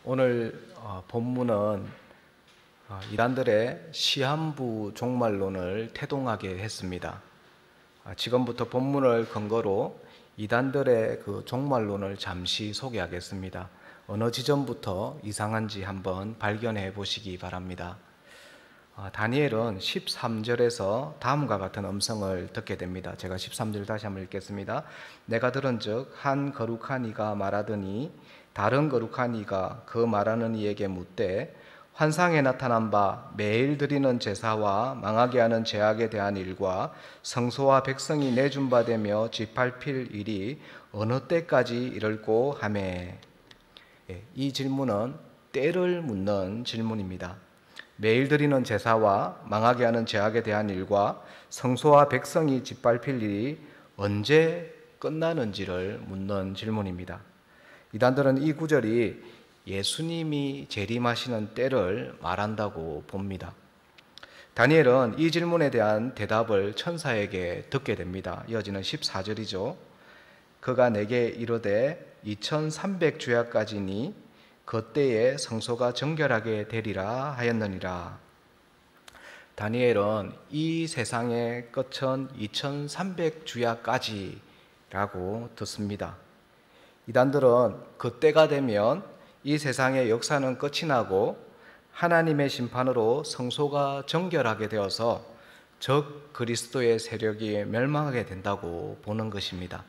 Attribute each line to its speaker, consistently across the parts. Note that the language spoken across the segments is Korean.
Speaker 1: 오늘 본문은 이단들의 시한부 종말론을 태동하게 했습니다. 지금부터 본문을 근거로 이단들의 그 종말론을 잠시 소개하겠습니다. 어느 지점부터 이상한지 한번 발견해 보시기 바랍니다. 다니엘은 13절에서 다음과 같은 음성을 듣게 됩니다. 제가 13절 다시 한번 읽겠습니다. 내가 들은즉 한 거룩한 이가 말하더니 다른 거룩한 이가 그 말하는 이에게 묻되 환상에 나타난 바 매일 드리는 제사와 망하게 하는 제약에 대한 일과 성소와 백성이 내준 바 되며 짓밟힐 일이 어느 때까지 이럴꼬 하매. 이 질문은 때를 묻는 질문입니다. 매일 드리는 제사와 망하게 하는 제약에 대한 일과 성소와 백성이 짓밟힐 일이 언제 끝나는지를 묻는 질문입니다. 이단들은 이 구절이 예수님이 재림하시는 때를 말한다고 봅니다. 다니엘은 이 질문에 대한 대답을 천사에게 듣게 됩니다. 이어지는 14절이죠. 그가 내게 이르되 2300주야까지니 그때에 성소가 정결하게 되리라 하였느니라. 다니엘은 이 세상의 끝은 2300주야까지라고 듣습니다. 이단들은 그때가 되면 이 세상의 역사는 끝이 나고 하나님의 심판으로 성소가 정결하게 되어서 적 그리스도의 세력이 멸망하게 된다고 보는 것입니다.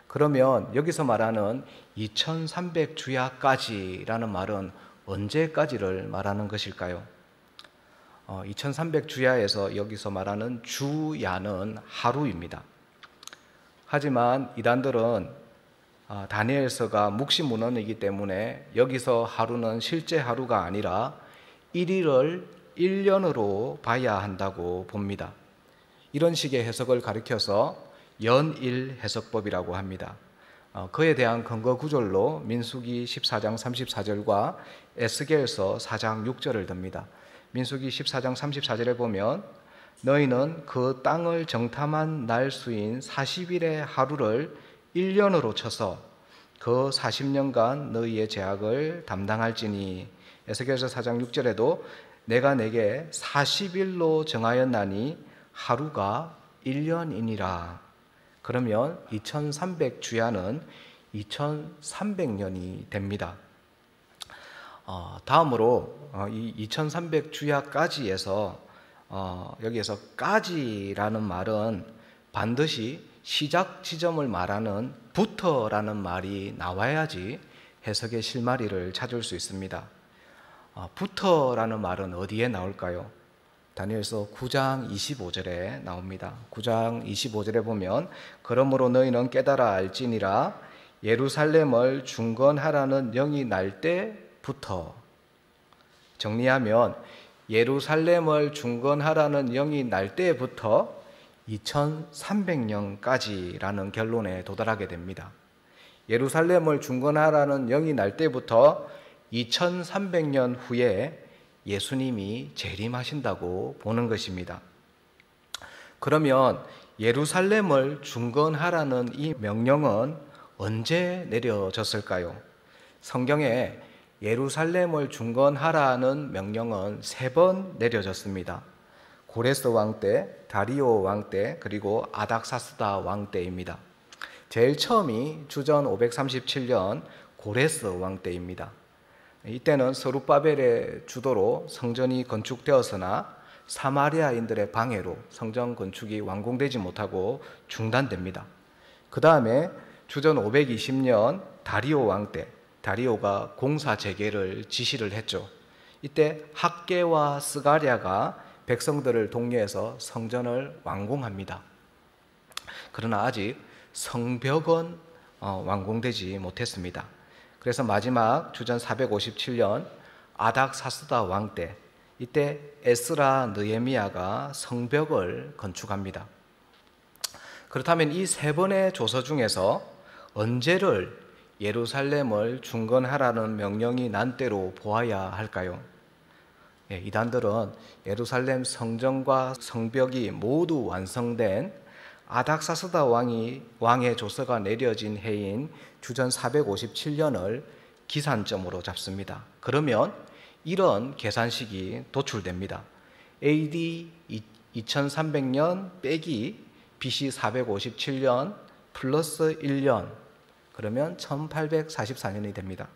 Speaker 1: 그러면 여기서 말하는 2300주야까지라는 말은 언제까지를 말하는 것일까요? 2300주야에서 여기서 말하는 주야는 하루입니다. 하지만 이단들은 다니엘서가 묵시문헌이기 때문에 여기서 하루는 실제 하루가 아니라 1일을 1년으로 봐야 한다고 봅니다. 이런 식의 해석을 가리켜서 연일 해석법이라고 합니다. 그에 대한 근거 구절로 민수기 14장 34절과 에스겔서 4장 6절을 듭니다. 민수기 14장 34절에 보면 너희는 그 땅을 정탐한 날 수인 40일의 하루를 1년으로 쳐서 그 40년간 너희의 죄악을 담당할지니. 에스겔서 4장 6절에도 내가 내게 40일로 정하였나니 하루가 1년이니라. 그러면 2300주야는 2300년이 됩니다. 다음으로 이 2300주야까지에서 여기에서 까지라는 말은 반드시 시작 지점을 말하는 부터라는 말이 나와야지 해석의 실마리를 찾을 수 있습니다. 부터라는 말은 어디에 나올까요? 다니엘서 9장 25절에 나옵니다. 9장 25절에 보면 그러므로 너희는 깨달아 알지니라 예루살렘을 중건하라는 영이 날 때부터. 정리하면 예루살렘을 중건하라는 영이 날 때부터 2300년까지라는 결론에 도달하게 됩니다. 예루살렘을 중건하라는 영이 날 때부터 2300년 후에 예수님이 재림하신다고 보는 것입니다. 그러면 예루살렘을 중건하라는 이 명령은 언제 내려졌을까요? 성경에 예루살렘을 중건하라는 명령은 3번 내려졌습니다. 고레스 왕 때, 다리오 왕 때, 그리고 아닥사스다 왕 때입니다. 제일 처음이 주전 537년 고레스 왕 때입니다. 이때는 스룹바벨의 주도로 성전이 건축되었으나 사마리아인들의 방해로 성전 건축이 완공되지 못하고 중단됩니다. 그 다음에 주전 520년 다리오 왕 때, 다리오가 공사 재개를 지시를 했죠. 이때 학개와 스가랴가 백성들을 독려해서 성전을 완공합니다. 그러나 아직 성벽은 완공되지 못했습니다. 그래서 마지막 주전 457년 아닥사스다 왕 때, 이때 에스라 느헤미야가 성벽을 건축합니다. 그렇다면 이 3번의 조서 중에서 언제를 예루살렘을 중건하라는 명령이 난 때로 보아야 할까요? 이단들은 예루살렘 성전과 성벽이 모두 완성된 아닥사스다 왕의 조서가 내려진 해인 주전 457년을 기산점으로 잡습니다. 그러면 이런 계산식이 도출됩니다. AD 2300년 빼기 BC 457년 플러스 1년, 그러면 1844년이 됩니다.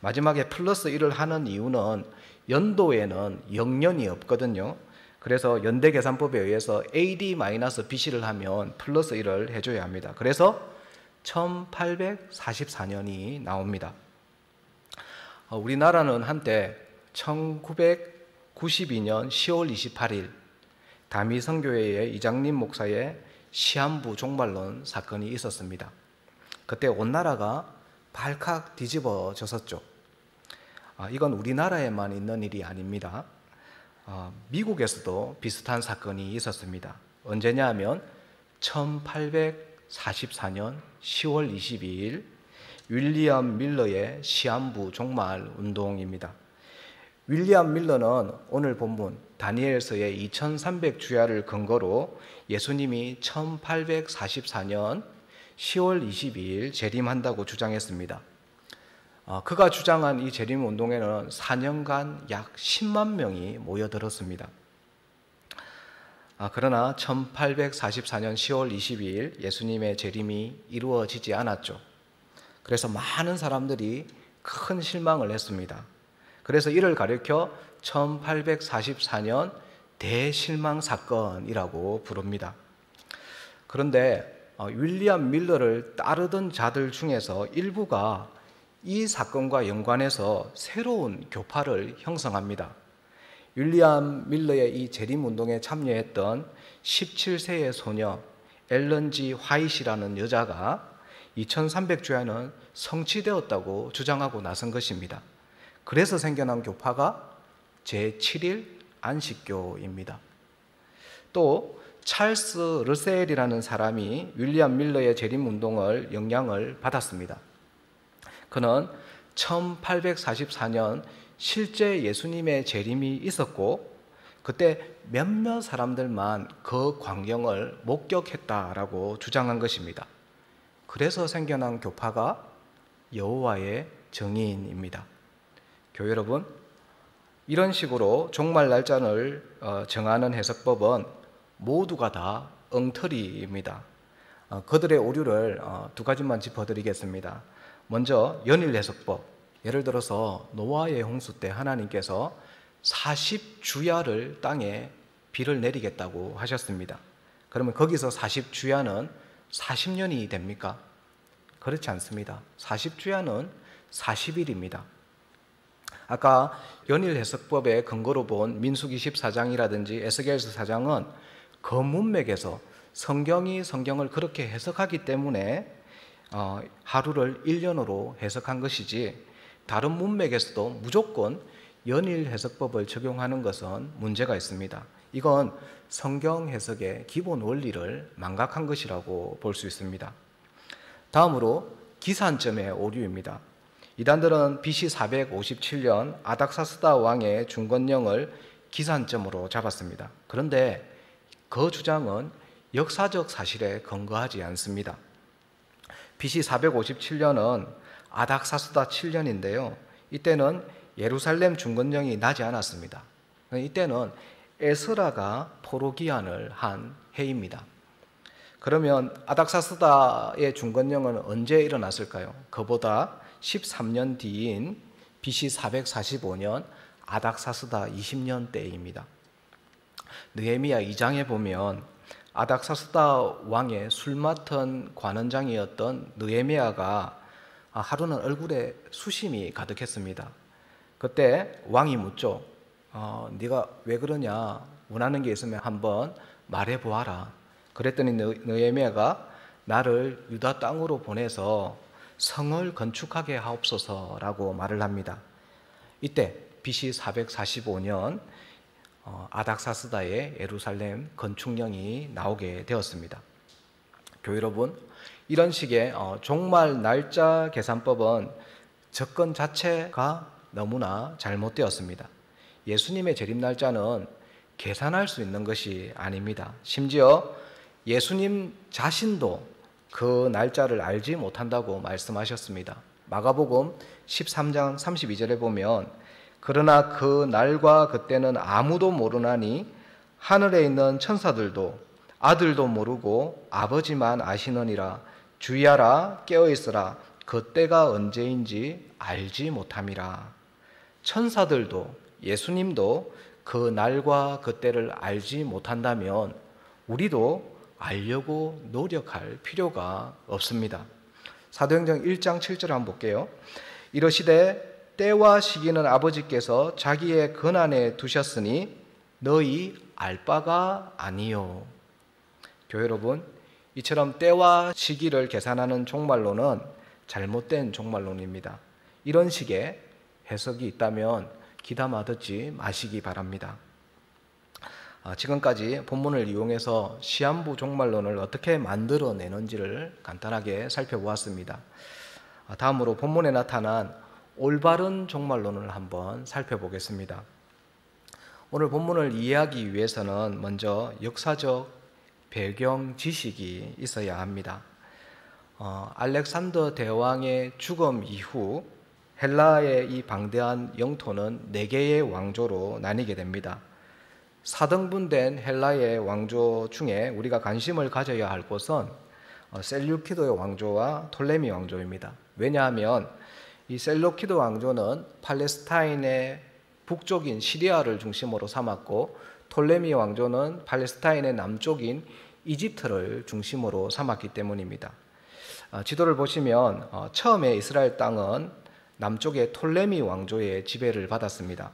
Speaker 1: 마지막에 플러스 1을 하는 이유는 연도에는 0년이 없거든요. 그래서 연대계산법에 의해서 AD-BC를 하면 플러스 1을 해줘야 합니다. 그래서 1844년이 나옵니다. 우리나라는 한때 1992년 10월 28일 다미성교회의 이장림 목사의 시한부 종말론 사건이 있었습니다. 그때 온 나라가 발칵 뒤집어졌었죠. 이건 우리나라에만 있는 일이 아닙니다. 미국에서도 비슷한 사건이 있었습니다. 언제냐 하면 1844년 10월 22일 윌리엄 밀러의 시한부 종말 운동입니다. 윌리엄 밀러는 오늘 본문 다니엘서의 2300주야를 근거로 예수님이 1844년 10월 22일 재림한다고 주장했습니다. 그가 주장한 이 재림 운동에는 4년간 약 10만 명이 모여들었습니다. 그러나 1844년 10월 22일 예수님의 재림이 이루어지지 않았죠. 그래서 많은 사람들이 큰 실망을 했습니다. 그래서 이를 가리켜 1844년 대실망 사건이라고 부릅니다. 그런데 윌리엄 밀러를 따르던 자들 중에서 일부가 이 사건과 연관해서 새로운 교파를 형성합니다. 윌리엄 밀러의 이 재림운동에 참여했던 17세의 소녀 앨런 G. 화이트이라는 여자가 2300주야는 성취되었다고 주장하고 나선 것입니다. 그래서 생겨난 교파가 제7일 안식교입니다. 또 찰스 러셀이라는 사람이 윌리엄 밀러의 재림운동을 영향을 받았습니다. 그는 1844년 실제 예수님의 재림이 있었고 그때 몇몇 사람들만 그 광경을 목격했다라고 주장한 것입니다. 그래서 생겨난 교파가 여호와의 증인입니다. 교회 여러분, 이런 식으로 종말 날짜를 정하는 해석법은 모두가 다 엉터리입니다. 그들의 오류를 두 가지만 짚어드리겠습니다. 먼저 연일 해석법. 예를 들어서 노아의 홍수 때 하나님께서 40주야를 땅에 비를 내리겠다고 하셨습니다. 그러면 거기서 40주야는 40년이 됩니까? 그렇지 않습니다. 40주야는 40일입니다. 아까 연일 해석법의 근거로 본 민수기 14장이라든지 에스겔서 4장은 그 문맥에서 성경이 성경을 그렇게 해석하기 때문에 하루를 1년으로 해석한 것이지 다른 문맥에서도 무조건 연일 해석법을 적용하는 것은 문제가 있습니다. 이건 성경 해석의 기본 원리를 망각한 것이라고 볼 수 있습니다. 다음으로 기산점의 오류입니다. 이단들은 BC 457년 아닥사스다 왕의 중건령을 기산점으로 잡았습니다. 그런데 그 주장은 역사적 사실에 근거하지 않습니다. BC 457년은 아닥사스다 7년인데요. 이때는 예루살렘 중건령이 나지 않았습니다. 이때는 에스라가 포로기한을 한 해입니다. 그러면 아닥사스다의 중건령은 언제 일어났을까요? 그보다 13년 뒤인 BC 445년 아닥사스다 20년 때입니다. 느헤미야 2장에 보면 아닥사스다 왕의 술 맡은 관원장이었던 느헤미야가 하루는 얼굴에 수심이 가득했습니다. 그때 왕이 묻죠. 네가 왜 그러냐? 원하는 게 있으면 한번 말해보아라. 그랬더니 느헤미야가 나를 유다 땅으로 보내서 성을 건축하게 하옵소서라고 말을 합니다. 이때 BC 445년 아닥사스다의 예루살렘 건축령이 나오게 되었습니다. 교회 여러분, 이런 식의 종말 날짜 계산법은 접근 자체가 너무나 잘못되었습니다. 예수님의 재림 날짜는 계산할 수 있는 것이 아닙니다. 심지어 예수님 자신도 그 날짜를 알지 못한다고 말씀하셨습니다. 마가복음 13장 32절에 보면 그러나 그 날과 그때는 아무도 모르나니 하늘에 있는 천사들도 아들도 모르고 아버지만 아시느니라. 주의하라, 깨어있으라. 그 때가 언제인지 알지 못함이라. 천사들도 예수님도 그 날과 그 때를 알지 못한다면 우리도 알려고 노력할 필요가 없습니다. 사도행전 1장 7절 한번 볼게요. 이러시되 때와 시기는 아버지께서 자기의 권한에 두셨으니 너희 알 바가 아니요. 교회 여러분, 이처럼 때와 시기를 계산하는 종말론은 잘못된 종말론입니다. 이런 식의 해석이 있다면 귀담아 듣지 마시기 바랍니다. 지금까지 본문을 이용해서 시한부 종말론을 어떻게 만들어내는지를 간단하게 살펴보았습니다. 다음으로 본문에 나타난 올바른 종말론을 한번 살펴보겠습니다. 오늘 본문을 이해하기 위해서는 먼저 역사적 배경 지식이 있어야 합니다. 알렉산더 대왕의 죽음 이후 헬라의 이 방대한 영토는 4개의 왕조로 나뉘게 됩니다. 4등분된 헬라의 왕조 중에 우리가 관심을 가져야 할 곳은 셀류키드 왕조와 톨레미 왕조입니다. 왜냐하면 이 셀류키드 왕조는 팔레스타인의 북쪽인 시리아를 중심으로 삼았고 톨레미 왕조는 팔레스타인의 남쪽인 이집트를 중심으로 삼았기 때문입니다. 지도를 보시면 처음에 이스라엘 땅은 남쪽의 톨레미 왕조의 지배를 받았습니다.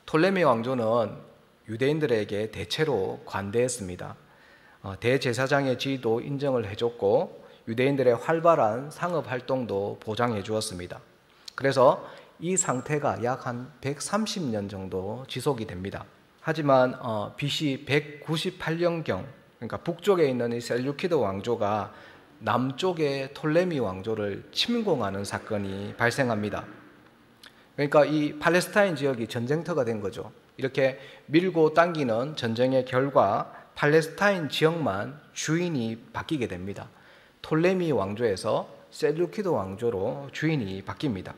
Speaker 1: 톨레미 왕조는 유대인들에게 대체로 관대했습니다. 대제사장의 지위도 인정을 해줬고 유대인들의 활발한 상업 활동도 보장해 주었습니다. 그래서 이 상태가 약 한 130년 정도 지속이 됩니다. 하지만 BC 198년경, 그러니까 북쪽에 있는 이 셀류키드 왕조가 남쪽의 톨레미 왕조를 침공하는 사건이 발생합니다. 그러니까 이 팔레스타인 지역이 전쟁터가 된 거죠. 이렇게 밀고 당기는 전쟁의 결과 팔레스타인 지역만 주인이 바뀌게 됩니다. 톨레미 왕조에서 셀류키드 왕조로 주인이 바뀝니다.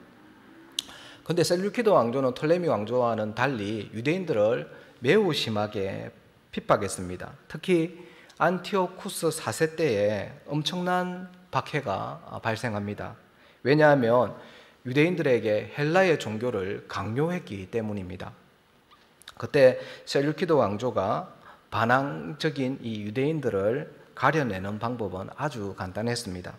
Speaker 1: 그런데 셀류키드 왕조는 톨레미 왕조와는 달리 유대인들을 매우 심하게 핍박했습니다. 특히 안티오쿠스 4세 때에 엄청난 박해가 발생합니다. 왜냐하면 유대인들에게 헬라의 종교를 강요했기 때문입니다. 그때 셀류키드 왕조가 반항적인 이 유대인들을 가려내는 방법은 아주 간단했습니다.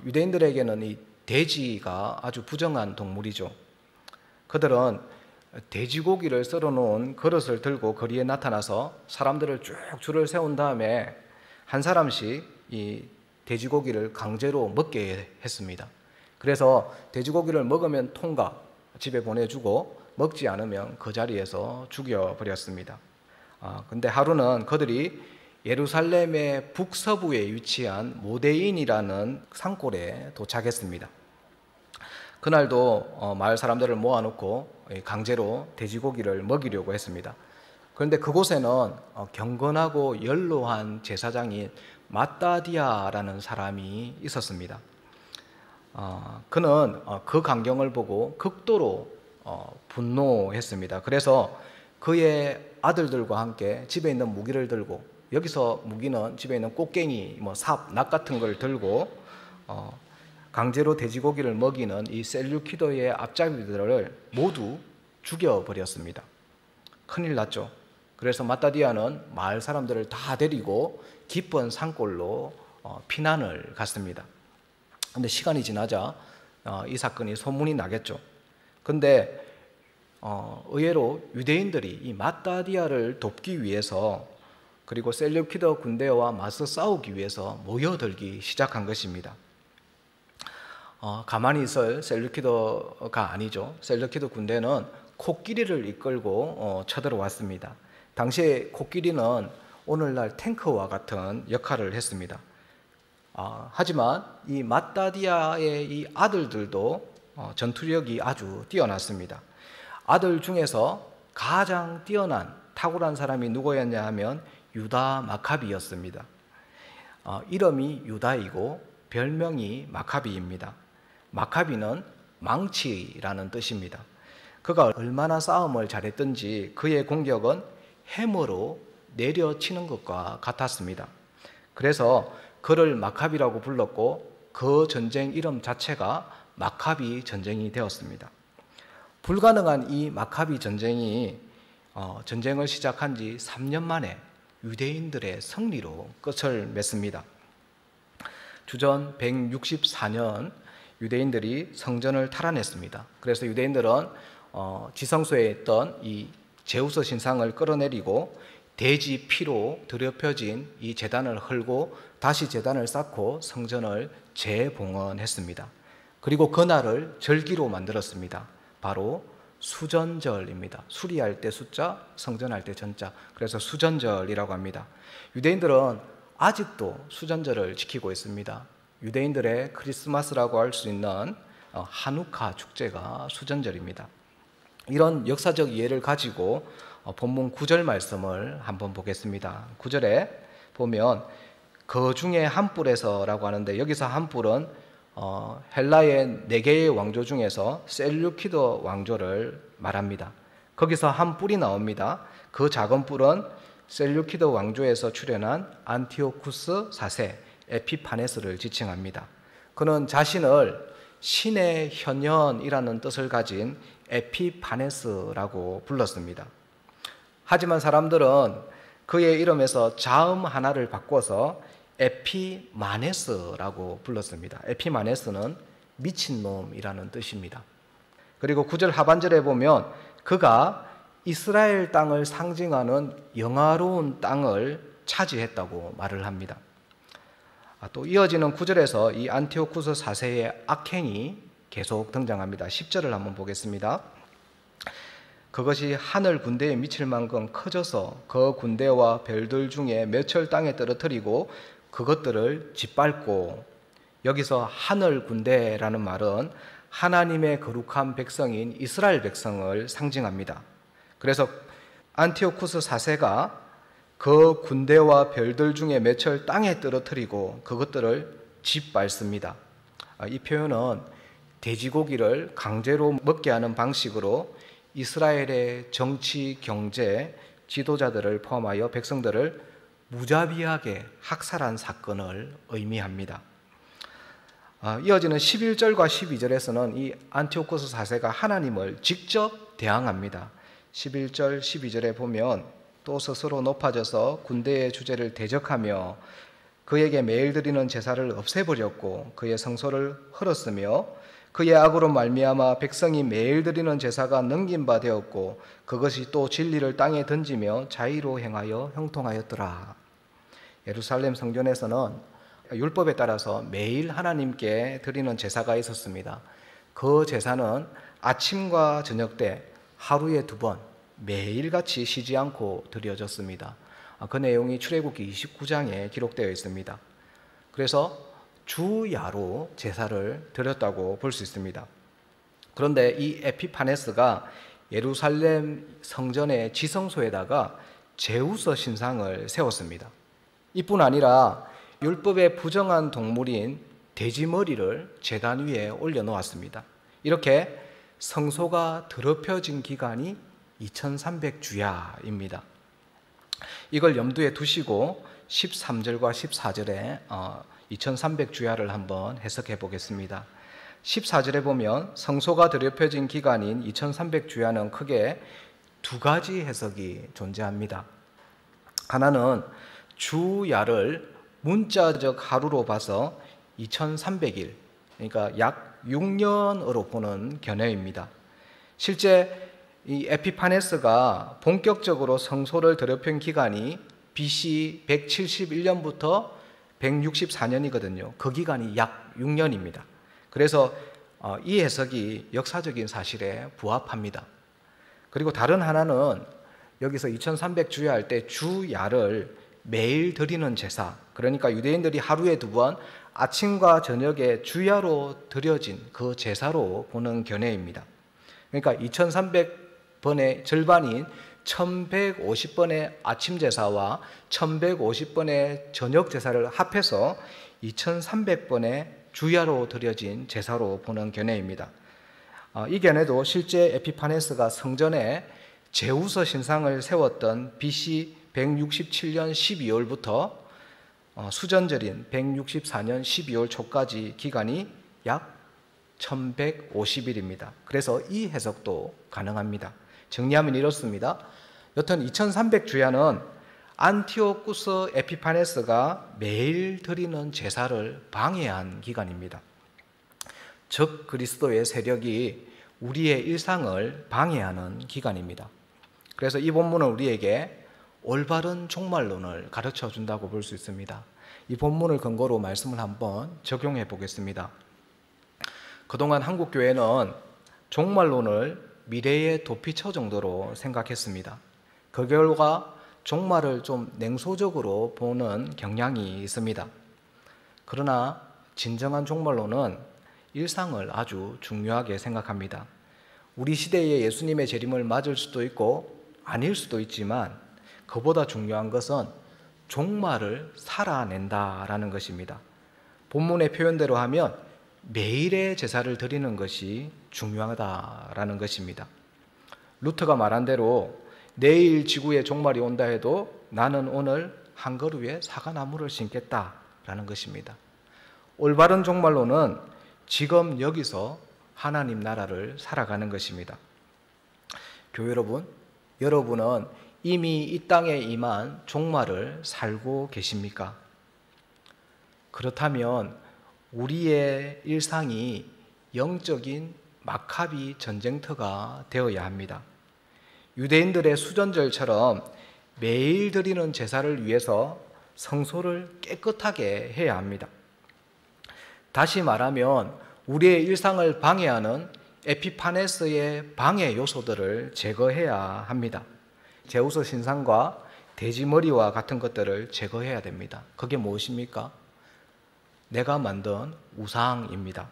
Speaker 1: 유대인들에게는 이 돼지가 아주 부정한 동물이죠. 그들은 돼지고기를 썰어놓은 그릇을 들고 거리에 나타나서 사람들을 쭉 줄을 세운 다음에 한 사람씩 이 돼지고기를 강제로 먹게 했습니다. 그래서 돼지고기를 먹으면 통과, 집에 보내주고 먹지 않으면 그 자리에서 죽여버렸습니다. 근데 하루는 그들이 예루살렘의 북서부에 위치한 모데인이라는 산골에 도착했습니다. 그날도 마을 사람들을 모아놓고 강제로 돼지고기를 먹이려고 했습니다. 그런데 그곳에는 경건하고 연로한 제사장인 마따디아라는 사람이 있었습니다. 그는 그 광경을 보고 극도로 분노했습니다. 그래서 그의 아들들과 함께 집에 있는 무기를 들고, 여기서 무기는 집에 있는 꽃갱이, 삽, 낫 같은 걸 들고 강제로 돼지고기를 먹이는 이 셀류키드의 앞잡이들을 모두 죽여버렸습니다. 큰일 났죠. 그래서 마따디아는 마을 사람들을 다 데리고 깊은 산골로 피난을 갔습니다. 근데 시간이 지나자 이 사건이 소문이 나겠죠. 근데 의외로 유대인들이 이 마따디아를 돕기 위해서, 그리고 셀류키드 군대와 맞서 싸우기 위해서 모여들기 시작한 것입니다. 가만히 있을 셀류키드가 아니죠. 셀류키드 군대는 코끼리를 이끌고 쳐들어왔습니다. 당시에 코끼리는 오늘날 탱크와 같은 역할을 했습니다. 하지만 이 마따디아의 이 아들들도 전투력이 아주 뛰어났습니다. 아들 중에서 가장 뛰어난 탁월한 사람이 누구였냐 하면 유다 마카비였습니다. 이름이 유다이고 별명이 마카비입니다. 마카비는 망치라는 뜻입니다. 그가 얼마나 싸움을 잘했든지 그의 공격은 해머로 내려치는 것과 같았습니다. 그래서 그를 마카비라고 불렀고 그 전쟁 이름 자체가 마카비 전쟁이 되었습니다. 불가능한 이 마카비 전쟁이 전쟁을 시작한 지 3년 만에 유대인들의 승리로 끝을 맺습니다. 주전 164년 유대인들이 성전을 탈환했습니다. 그래서 유대인들은 지성소에 있던 이 제우스 신상을 끌어내리고 돼지 피로 더럽혀진 이 제단을 헐고 다시 제단을 쌓고 성전을 재봉헌했습니다. 그리고 그날을 절기로 만들었습니다. 바로 수전절입니다. 수리할 때 숫자, 성전할 때 전자. 그래서 수전절이라고 합니다. 유대인들은 아직도 수전절을 지키고 있습니다. 유대인들의 크리스마스라고 할 수 있는 하누카 축제가 수전절입니다. 이런 역사적 이해를 가지고 본문 9절 말씀을 한번 보겠습니다. 9절에 보면 그 중에 한 뿔에서라고 하는데 여기서 한 뿔은 헬라의 4개의 왕조 중에서 셀류키드 왕조를 말합니다. 거기서 한 뿔이 나옵니다. 그 작은 뿔은 셀류키드 왕조에서 출현한 안티오쿠스 4세 에피파네스를 지칭합니다. 그는 자신을 신의 현현이라는 뜻을 가진 에피파네스라고 불렀습니다. 하지만 사람들은 그의 이름에서 자음 하나를 바꿔서 에피마네스라고 불렀습니다. 에피마네스는 미친놈이라는 뜻입니다. 그리고 9절 하반절에 보면 그가 이스라엘 땅을 상징하는 영화로운 땅을 차지했다고 말을 합니다. 또 이어지는 9절에서 이 안티오쿠스 4세의 악행이 계속 등장합니다. 10절을 한번 보겠습니다. 그것이 하늘 군대에 미칠 만큼 커져서 그 군대와 별들 중에 몇철 땅에 떨어뜨리고 그것들을 짓밟고, 여기서 하늘 군대라는 말은 하나님의 거룩한 백성인 이스라엘 백성을 상징합니다. 그래서 안티오쿠스 4세가 그 군대와 별들 중에 몇철 땅에 떨어뜨리고 그것들을 짓밟습니다. 이 표현은 돼지고기를 강제로 먹게 하는 방식으로 이스라엘의 정치, 경제, 지도자들을 포함하여 백성들을 무자비하게 학살한 사건을 의미합니다. 이어지는 11절과 12절에서는 이 안티오쿠스 4세가 하나님을 직접 대항합니다. 11절, 12절에 보면 또 스스로 높아져서 군대의 주제를 대적하며 그에게 매일 드리는 제사를 없애버렸고 그의 성소를 헐었으며 그의 악으로 말미암아 백성이 매일 드리는 제사가 넘긴 바 되었고 그것이 또 진리를 땅에 던지며 자의로 행하여 형통하였더라. 예루살렘 성전에서는 율법에 따라서 매일 하나님께 드리는 제사가 있었습니다. 그 제사는 아침과 저녁 때 하루에 2번 매일같이 쉬지 않고 드려졌습니다. 그 내용이 출애굽기 29장에 기록되어 있습니다. 그래서 주야로 제사를 드렸다고 볼 수 있습니다. 그런데 이 에피파네스가 예루살렘 성전의 지성소에다가 제우스 신상을 세웠습니다. 이뿐 아니라 율법에 부정한 동물인 돼지 머리를 제단 위에 올려놓았습니다. 이렇게 성소가 더럽혀진 기간이 2300주야입니다. 이걸 염두에 두시고 13절과 14절에 2300주야를 한번 해석해 보겠습니다. 14절에 보면 성소가 더럽혀진 기간인 2300주야는 크게 2가지 해석이 존재합니다. 하나는 주야를 문자적 하루로 봐서 2300일, 그러니까 약 6년으로 보는 견해입니다. 실제 이 에피파네스가 본격적으로 성소를 더럽힌 기간이 BC 171년부터 164년이거든요. 그 기간이 약 6년입니다. 그래서 이 해석이 역사적인 사실에 부합합니다. 그리고 다른 하나는 여기서 2300주야 할 때 주야를 매일 드리는 제사, 그러니까 유대인들이 하루에 2번 아침과 저녁에 주야로 드려진 그 제사로 보는 견해입니다. 그러니까 2300번의 절반인 1150번의 아침 제사와 1150번의 저녁 제사를 합해서 2300번의 주야로 드려진 제사로 보는 견해입니다. 이 견해도 실제 에피파네스가 성전에 제우서 신상을 세웠던 BC 167년 12월부터 수전절인 164년 12월 초까지 기간이 약 1150일입니다. 그래서 이 해석도 가능합니다. 정리하면 이렇습니다. 여튼 2300주야는 안티오쿠스 에피파네스가 매일 드리는 제사를 방해한 기간입니다. 즉 그리스도의 세력이 우리의 일상을 방해하는 기간입니다. 그래서 이 본문은 우리에게 올바른 종말론을 가르쳐 준다고 볼 수 있습니다. 이 본문을 근거로 말씀을 한번 적용해 보겠습니다. 그동안 한국교회는 종말론을 미래의 도피처 정도로 생각했습니다. 그 결과 종말을 좀 냉소적으로 보는 경향이 있습니다. 그러나 진정한 종말론은 일상을 아주 중요하게 생각합니다. 우리 시대에 예수님의 재림을 맞을 수도 있고 아닐 수도 있지만 그보다 중요한 것은 종말을 살아낸다라는 것입니다. 본문의 표현대로 하면 매일의 제사를 드리는 것이 중요하다라는 것입니다. 루터가 말한 대로 내일 지구의 종말이 온다 해도 나는 오늘 한 그루의 사과나무를 심겠다라는 것입니다. 올바른 종말론은 지금 여기서 하나님 나라를 살아가는 것입니다. 교회 여러분, 여러분은 이미 이 땅에 임한 종말을 살고 계십니까? 그렇다면 우리의 일상이 영적인 마카비 전쟁터가 되어야 합니다. 유대인들의 수전절처럼 매일 드리는 제사를 위해서 성소를 깨끗하게 해야 합니다. 다시 말하면 우리의 일상을 방해하는 에피파네스의 방해 요소들을 제거해야 합니다. 제우스 신상과 돼지머리와 같은 것들을 제거해야 됩니다. 그게 무엇입니까? 내가 만든 우상입니다.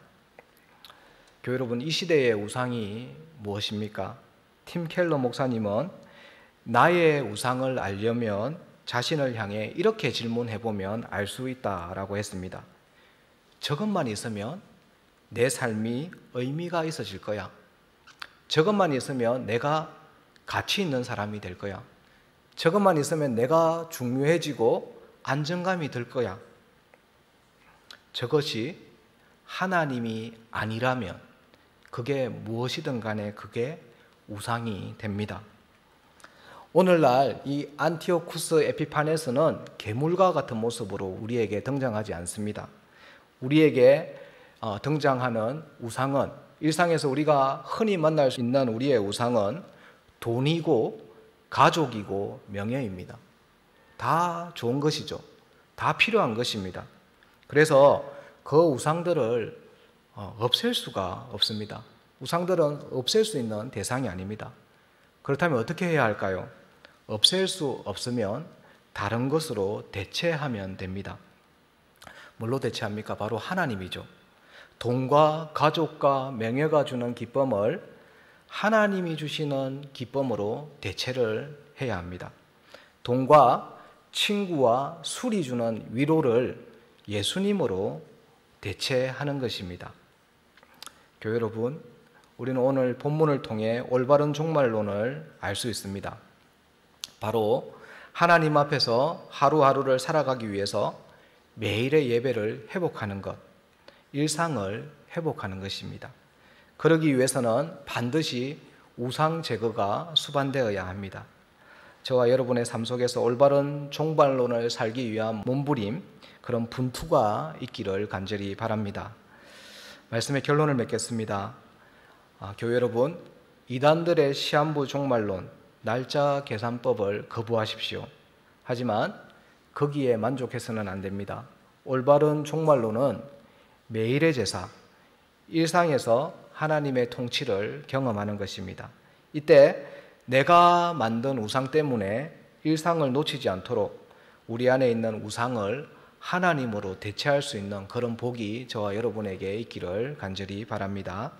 Speaker 1: 교회 여러분, 이 시대의 우상이 무엇입니까? 팀 켈러 목사님은 나의 우상을 알려면 자신을 향해 이렇게 질문해보면 알 수 있다라고 했습니다. 저것만 있으면 내 삶이 의미가 있어질 거야. 저것만 있으면 내가 가치 있는 사람이 될 거야. 저것만 있으면 내가 중요해지고 안정감이 들 거야. 저것이 하나님이 아니라면 그게 무엇이든 간에 그게 우상이 됩니다. 오늘날 이 안티오쿠스 에피파네스는 괴물과 같은 모습으로 우리에게 등장하지 않습니다. 우리에게 등장하는 우상은, 일상에서 우리가 흔히 만날 수 있는 우리의 우상은 돈이고 가족이고 명예입니다. 다 좋은 것이죠. 다 필요한 것입니다. 그래서 그 우상들을 없앨 수가 없습니다. 우상들은 없앨 수 있는 대상이 아닙니다. 그렇다면 어떻게 해야 할까요? 없앨 수 없으면 다른 것으로 대체하면 됩니다. 뭘로 대체합니까? 바로 하나님이죠. 돈과 가족과 명예가 주는 기쁨을 하나님이 주시는 기쁨으로 대체를 해야 합니다. 돈과 친구와 술이 주는 위로를 예수님으로 대체하는 것입니다. 교회 여러분, 우리는 오늘 본문을 통해 올바른 종말론을 알 수 있습니다. 바로 하나님 앞에서 하루하루를 살아가기 위해서 매일의 예배를 회복하는 것, 일상을 회복하는 것입니다. 그러기 위해서는 반드시 우상 제거가 수반되어야 합니다. 저와 여러분의 삶 속에서 올바른 종말론을 살기 위한 몸부림, 그런 분투가 있기를 간절히 바랍니다. 말씀의 결론을 맺겠습니다. 교회 여러분, 이단들의 시한부 종말론, 날짜 계산법을 거부하십시오. 하지만 거기에 만족해서는 안 됩니다. 올바른 종말론은 매일의 제사, 일상에서 하나님의 통치를 경험하는 것입니다. 이때 내가 만든 우상 때문에 일상을 놓치지 않도록 우리 안에 있는 우상을 하나님으로 대체할 수 있는 그런 복이 저와 여러분에게 있기를 간절히 바랍니다.